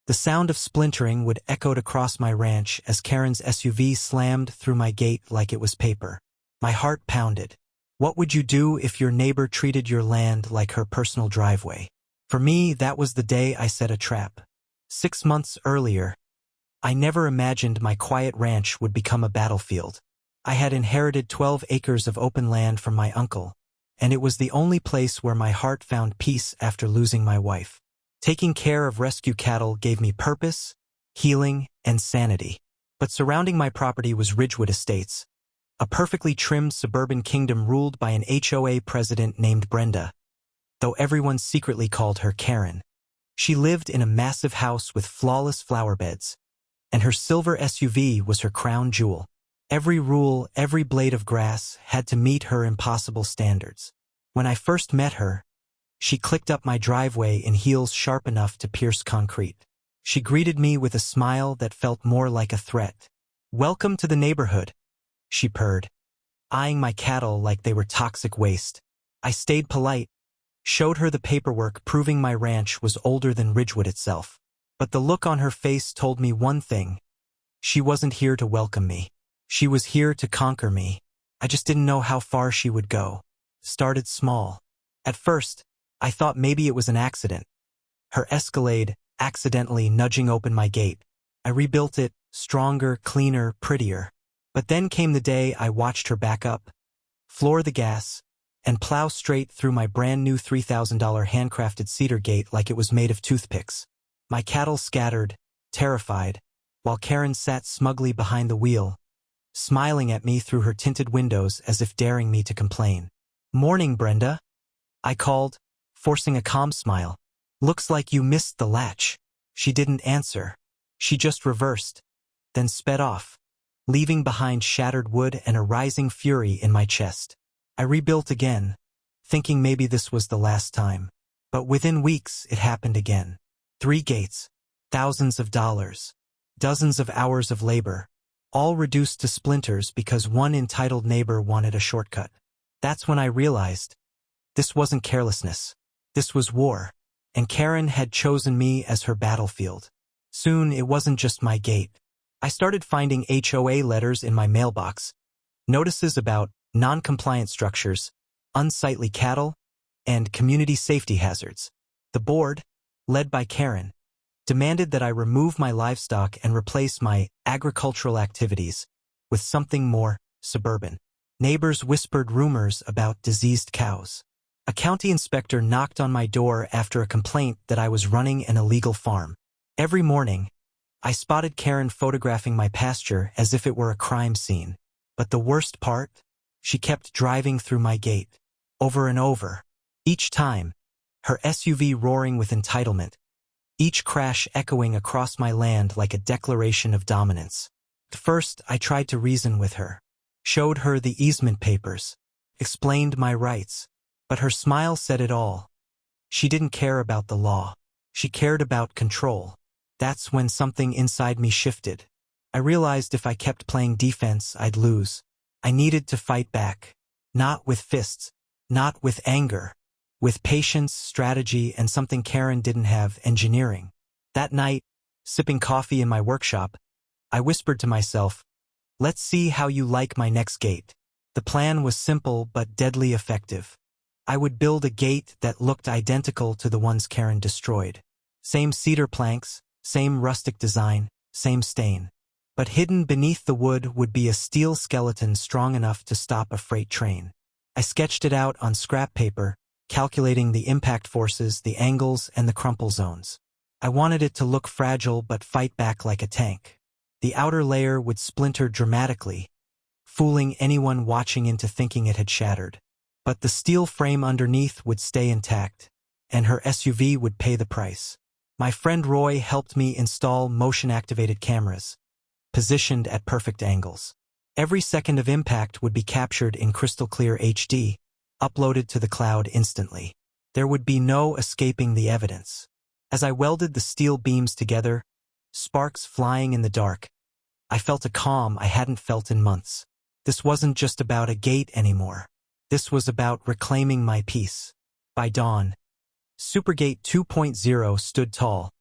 The sound of splintering would echo across my ranch as Karen's SUV slammed through my gate like it was paper. My heart pounded. What would you do if your neighbor treated your land like her personal driveway? For me, that was the day I set a trap. 6 months earlier, I never imagined my quiet ranch would become a battlefield. I had inherited 12 acres of open land from my uncle, and it was the only place where my heart found peace after losing my wife. Taking care of rescue cattle gave me purpose, healing, and sanity. But surrounding my property was Ridgewood Estates, a perfectly trimmed suburban kingdom ruled by an HOA president named Brenda, though everyone secretly called her Karen. She lived in a massive house with flawless flower beds, and her silver SUV was her crown jewel. Every rule, every blade of grass had to meet her impossible standards. When I first met her, she clicked up my driveway in heels sharp enough to pierce concrete. She greeted me with a smile that felt more like a threat. "Welcome to the neighborhood," she purred, eyeing my cattle like they were toxic waste. I stayed polite, showed her the paperwork proving my ranch was older than Ridgewood itself. But the look on her face told me one thing. She wasn't here to welcome me. She was here to conquer me. I just didn't know how far she would go. Started small. At first, I thought maybe it was an accident. Her Escalade accidentally nudging open my gate. I rebuilt it, stronger, cleaner, prettier. But then came the day I watched her back up, floor the gas, and plow straight through my brand new $3,000 handcrafted cedar gate like it was made of toothpicks. My cattle scattered, terrified, while Karen sat smugly behind the wheel, smiling at me through her tinted windows as if daring me to complain. "Morning, Brenda," I called, forcing a calm smile. "Looks like you missed the latch." She didn't answer. She just reversed, then sped off, leaving behind shattered wood and a rising fury in my chest. I rebuilt again, thinking maybe this was the last time. But within weeks, it happened again. 3 gates, thousands of dollars, dozens of hours of labor, all reduced to splinters because one entitled neighbor wanted a shortcut. That's when I realized this wasn't carelessness. This was war, and Karen had chosen me as her battlefield. Soon, it wasn't just my gate. I started finding HOA letters in my mailbox, notices about non-compliant structures, unsightly cattle, and community safety hazards. The board, led by Karen, demanded that I remove my livestock and replace my agricultural activities with something more suburban. Neighbors whispered rumors about diseased cows. A county inspector knocked on my door after a complaint that I was running an illegal farm. Every morning, I spotted Karen photographing my pasture as if it were a crime scene. But the worst part? She kept driving through my gate, over and over. Each time, her SUV roaring with entitlement, each crash echoing across my land like a declaration of dominance. At first, I tried to reason with her, showed her the easement papers, explained my rights. But her smile said it all. She didn't care about the law. She cared about control. That's when something inside me shifted. I realized if I kept playing defense, I'd lose. I needed to fight back. Not with fists, not with anger, with patience, strategy, and something Karen didn't have, engineering. That night, sipping coffee in my workshop, I whispered to myself, "Let's see how you like my next gate." The plan was simple but deadly effective. I would build a gate that looked identical to the ones Karen destroyed. Same cedar planks, same rustic design, same stain. But hidden beneath the wood would be a steel skeleton strong enough to stop a freight train. I sketched it out on scrap paper, calculating the impact forces, the angles, and the crumple zones. I wanted it to look fragile but fight back like a tank. The outer layer would splinter dramatically, fooling anyone watching into thinking it had shattered. But the steel frame underneath would stay intact, and her SUV would pay the price. My friend Roy helped me install motion-activated cameras, positioned at perfect angles. Every second of impact would be captured in crystal-clear HD, uploaded to the cloud instantly. There would be no escaping the evidence. As I welded the steel beams together, sparks flying in the dark, I felt a calm I hadn't felt in months. This wasn't just about a gate anymore. This was about reclaiming my peace. By dawn, Supergate 2.0 stood tall,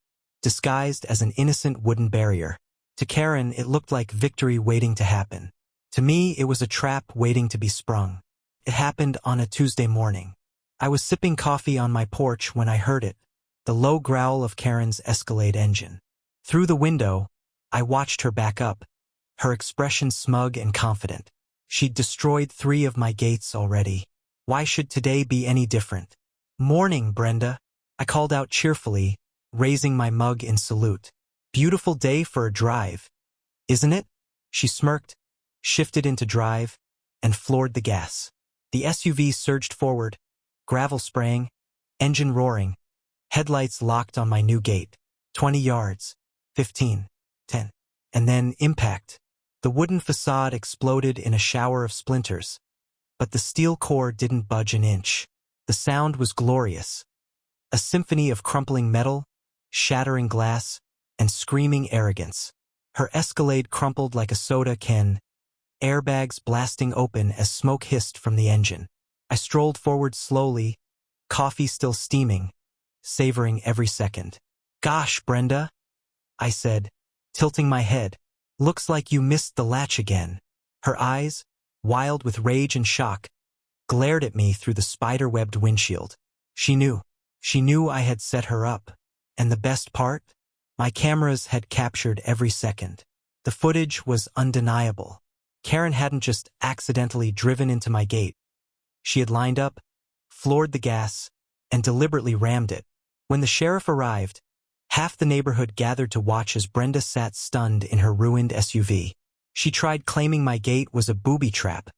disguised as an innocent wooden barrier. To Karen, it looked like victory waiting to happen. To me, it was a trap waiting to be sprung. It happened on a Tuesday morning. I was sipping coffee on my porch when I heard it, the low growl of Karen's Escalade engine. Through the window, I watched her back up, her expression smug and confident. She'd destroyed 3 of my gates already. Why should today be any different? "Morning, Brenda," I called out cheerfully, raising my mug in salute. "Beautiful day for a drive, isn't it?" She smirked, shifted into drive, and floored the gas. The SUV surged forward, gravel spraying, engine roaring, headlights locked on my new gate. 20 yards, 15, 10, and then impact. The wooden facade exploded in a shower of splinters, but the steel core didn't budge an inch. The sound was glorious, a symphony of crumpling metal, shattering glass, and screaming arrogance. Her Escalade crumpled like a soda can, airbags blasting open as smoke hissed from the engine. I strolled forward slowly, coffee still steaming, savoring every second. "Gosh, Brenda," I said, tilting my head. "Looks like you missed the latch again." Her eyes, wild with rage and shock, glared at me through the spider-webbed windshield. She knew I had set her up. And the best part? My cameras had captured every second. The footage was undeniable. Karen hadn't just accidentally driven into my gate. She had lined up, floored the gas, and deliberately rammed it. When the sheriff arrived, half the neighborhood gathered to watch as Brenda sat stunned in her ruined SUV. She tried claiming my gate was a booby trap,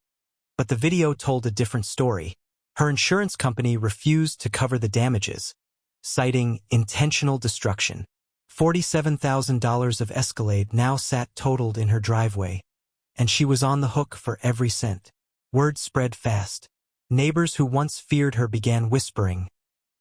but the video told a different story. Her insurance company refused to cover the damages, citing intentional destruction. $47,000 of Escalade now sat totaled in her driveway, and she was on the hook for every cent. Word spread fast. Neighbors who once feared her began whispering,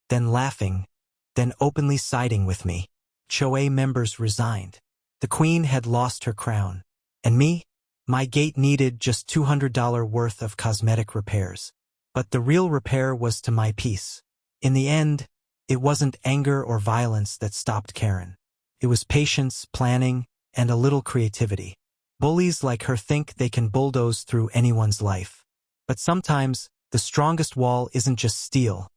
then laughing, then openly siding with me. HOA members resigned. The Queen had lost her crown. And me? My gate needed just $200 worth of cosmetic repairs. But the real repair was to my peace. In the end, it wasn't anger or violence that stopped Karen. It was patience, planning, and a little creativity. Bullies like her think they can bulldoze through anyone's life. But sometimes, the strongest wall isn't just steel.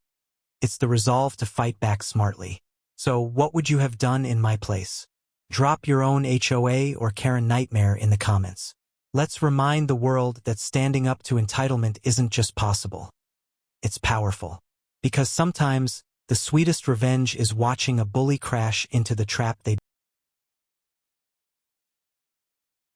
It's the resolve to fight back smartly. So what would you have done in my place? Drop your own HOA or Karen nightmare in the comments. Let's remind the world that standing up to entitlement isn't just possible. It's powerful. Because sometimes, the sweetest revenge is watching a bully crash into the trap they